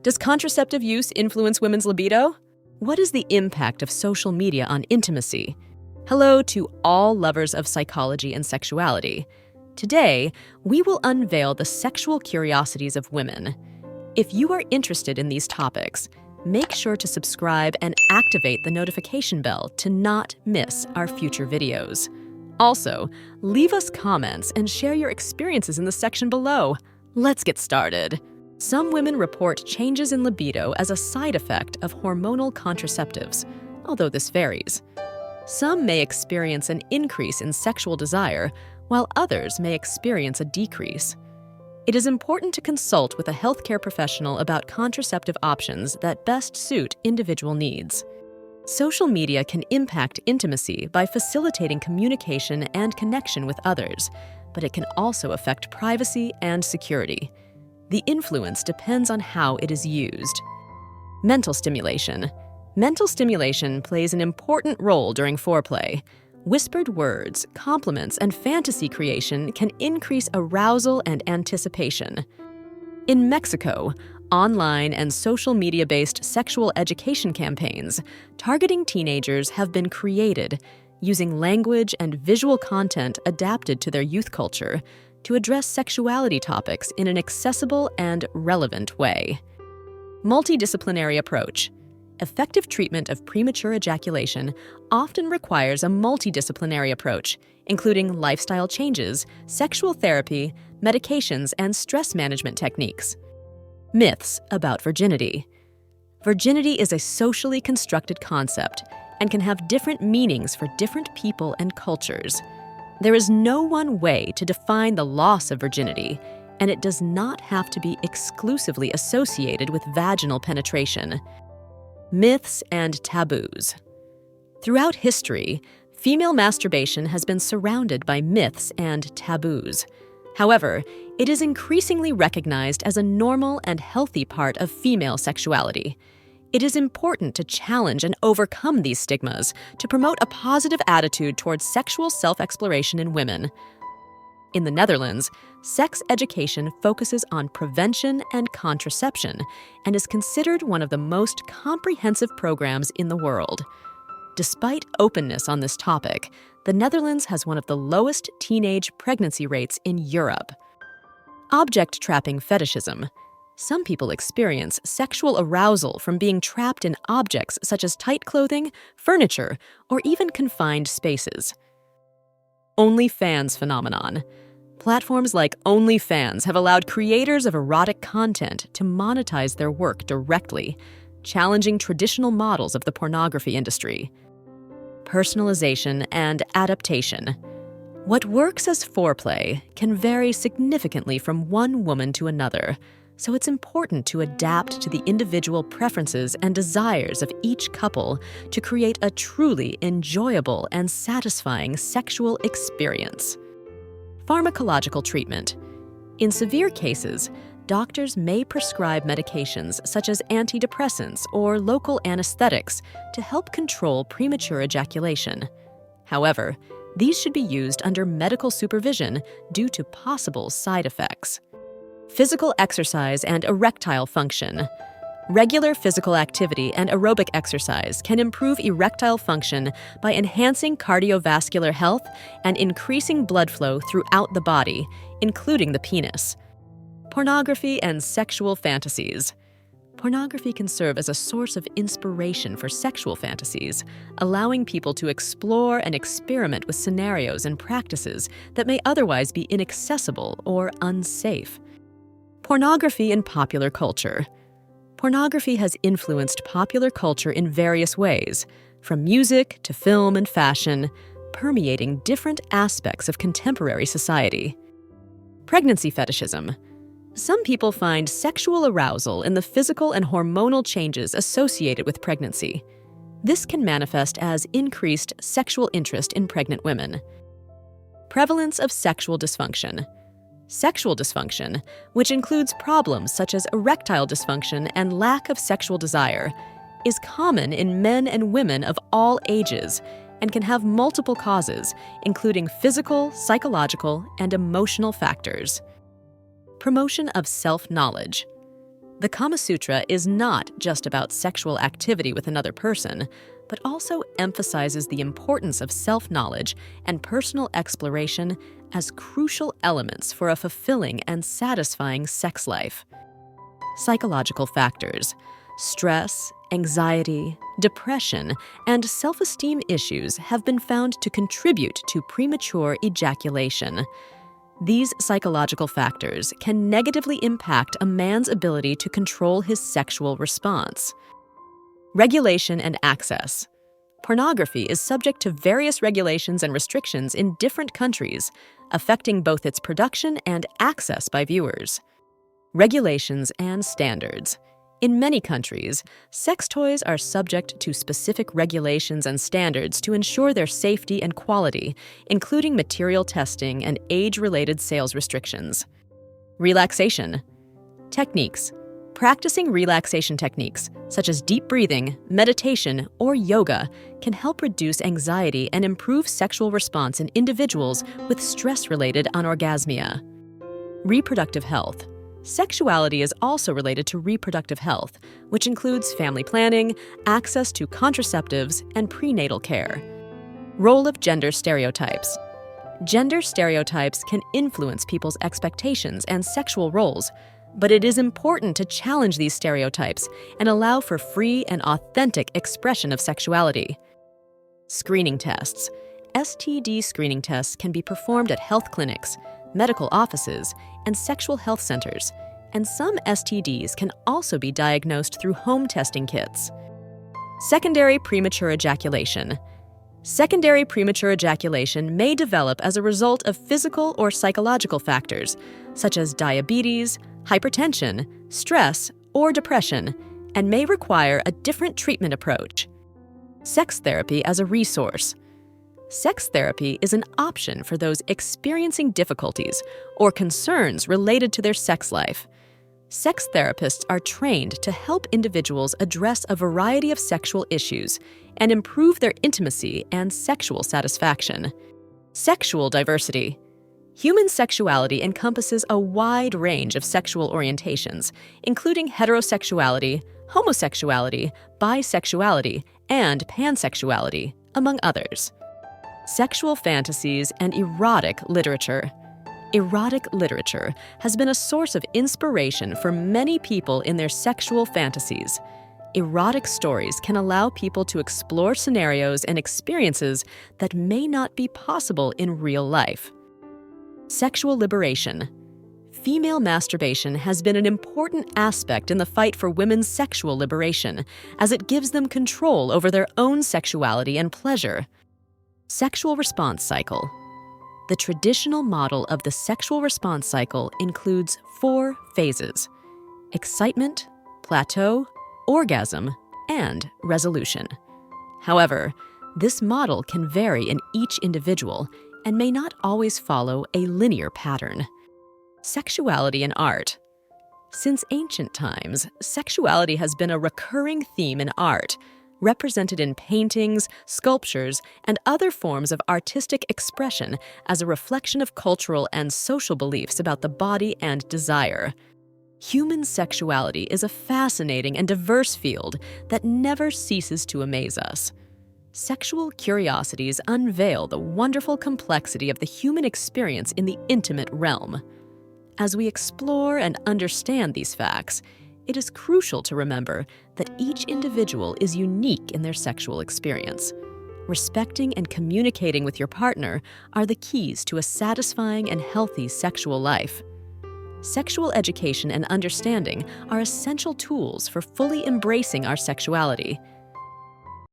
Does contraceptive use influence women's libido? What is the impact of social media on intimacy? Hello to all lovers of psychology and sexuality. Today, we will unveil the sexual curiosities of women. If you are interested in these topics, make sure to subscribe and activate the notification bell to not miss our future videos. Also, leave us comments and share your experiences in the section below. Let's get started. Some women report changes in libido as a side effect of hormonal contraceptives, although this varies. Some may experience an increase in sexual desire, while others may experience a decrease. It is important to consult with a healthcare professional about contraceptive options that best suit individual needs. Social media can impact intimacy by facilitating communication and connection with others, but it can also affect privacy and security. The influence depends on how it is used. Mental stimulation. Mental stimulation plays an important role during foreplay. Whispered words, compliments, and fantasy creation can increase arousal and anticipation. In Mexico, online and social media-based sexual education campaigns targeting teenagers have been created using language and visual content adapted to their youth culture to address sexuality topics in an accessible and relevant way. Multidisciplinary approach. Effective treatment of premature ejaculation often requires a multidisciplinary approach, including lifestyle changes, sexual therapy, medications, and stress management techniques. Myths about virginity. Virginity is a socially constructed concept and can have different meanings for different people and cultures. There is no one way to define the loss of virginity, and it does not have to be exclusively associated with vaginal penetration. Myths and taboos. Throughout history, female masturbation has been surrounded by myths and taboos. However, it is increasingly recognized as a normal and healthy part of female sexuality. It is important to challenge and overcome these stigmas to promote a positive attitude towards sexual self-exploration in women. In the Netherlands, sex education focuses on prevention and contraception and is considered one of the most comprehensive programs in the world. Despite openness on this topic, the Netherlands has one of the lowest teenage pregnancy rates in Europe. Object trapping fetishism. Some people experience sexual arousal from being trapped in objects such as tight clothing, furniture, or even confined spaces. OnlyFans phenomenon. Platforms like OnlyFans have allowed creators of erotic content to monetize their work directly, challenging traditional models of the pornography industry. Personalization and adaptation. What works as foreplay can vary significantly from one woman to another, so it's important to adapt to the individual preferences and desires of each couple to create a truly enjoyable and satisfying sexual experience. Pharmacological treatment. In severe cases, doctors may prescribe medications such as antidepressants or local anesthetics to help control premature ejaculation. However, these should be used under medical supervision due to possible side effects. Physical exercise and erectile function. Regular physical activity and aerobic exercise can improve erectile function by enhancing cardiovascular health and increasing blood flow throughout the body, including the penis. Pornography and sexual fantasies. Pornography can serve as a source of inspiration for sexual fantasies, allowing people to explore and experiment with scenarios and practices that may otherwise be inaccessible or unsafe. Pornography in popular culture. Pornography has influenced popular culture in various ways, from music to film and fashion, permeating different aspects of contemporary society. Pregnancy fetishism. Some people find sexual arousal in the physical and hormonal changes associated with pregnancy. This can manifest as increased sexual interest in pregnant women. Prevalence of sexual dysfunction. Sexual dysfunction, which includes problems such as erectile dysfunction and lack of sexual desire, is common in men and women of all ages and can have multiple causes, including physical, psychological, and emotional factors. Promotion of self-knowledge. The Kama Sutra is not just about sexual activity with another person, but also emphasizes the importance of self-knowledge and personal exploration as crucial elements for a fulfilling and satisfying sex life. Psychological factors: stress, anxiety, depression, and self-esteem issues have been found to contribute to premature ejaculation. These psychological factors can negatively impact a man's ability to control his sexual response. Regulation and access. Pornography is subject to various regulations and restrictions in different countries, affecting both its production and access by viewers. Regulations and standards. In many countries, sex toys are subject to specific regulations and standards to ensure their safety and quality, including material testing and age-related sales restrictions. Relaxation. Techniques. Practicing relaxation techniques, such as deep breathing, meditation, or yoga, can help reduce anxiety and improve sexual response in individuals with stress-related anorgasmia. Reproductive health. Sexuality is also related to reproductive health, which includes family planning, access to contraceptives, and prenatal care. Role of gender stereotypes. Gender stereotypes can influence people's expectations and sexual roles, but it is important to challenge these stereotypes and allow for free and authentic expression of sexuality. Screening tests. STD screening tests can be performed at health clinics, medical offices, and sexual health centers, and some STDs can also be diagnosed through home testing kits. Secondary premature ejaculation. Secondary premature ejaculation may develop as a result of physical or psychological factors, such as diabetes, hypertension, stress, or depression, and may require a different treatment approach. Sex therapy as a resource. Sex therapy is an option for those experiencing difficulties or concerns related to their sex life. Sex therapists are trained to help individuals address a variety of sexual issues and improve their intimacy and sexual satisfaction. Sexual diversity. Human sexuality encompasses a wide range of sexual orientations, including heterosexuality, homosexuality, bisexuality, and pansexuality, among others. Sexual fantasies and erotic literature. Erotic literature has been a source of inspiration for many people in their sexual fantasies. Erotic stories can allow people to explore scenarios and experiences that may not be possible in real life. Sexual liberation. Female masturbation has been an important aspect in the fight for women's sexual liberation, as it gives them control over their own sexuality and pleasure. Sexual response cycle. The traditional model of the sexual response cycle includes 4 phases: excitement, plateau, orgasm, and resolution. However, this model can vary in each individual and may not always follow a linear pattern. Sexuality and art. Since ancient times, sexuality has been a recurring theme in art, represented in paintings, sculptures, and other forms of artistic expression as a reflection of cultural and social beliefs about the body and desire. Human sexuality is a fascinating and diverse field that never ceases to amaze us. Sexual curiosities unveil the wonderful complexity of the human experience in the intimate realm. As we explore and understand these facts, it is crucial to remember that each individual is unique in their sexual experience. Respecting and communicating with your partner are the keys to a satisfying and healthy sexual life. Sexual education and understanding are essential tools for fully embracing our sexuality.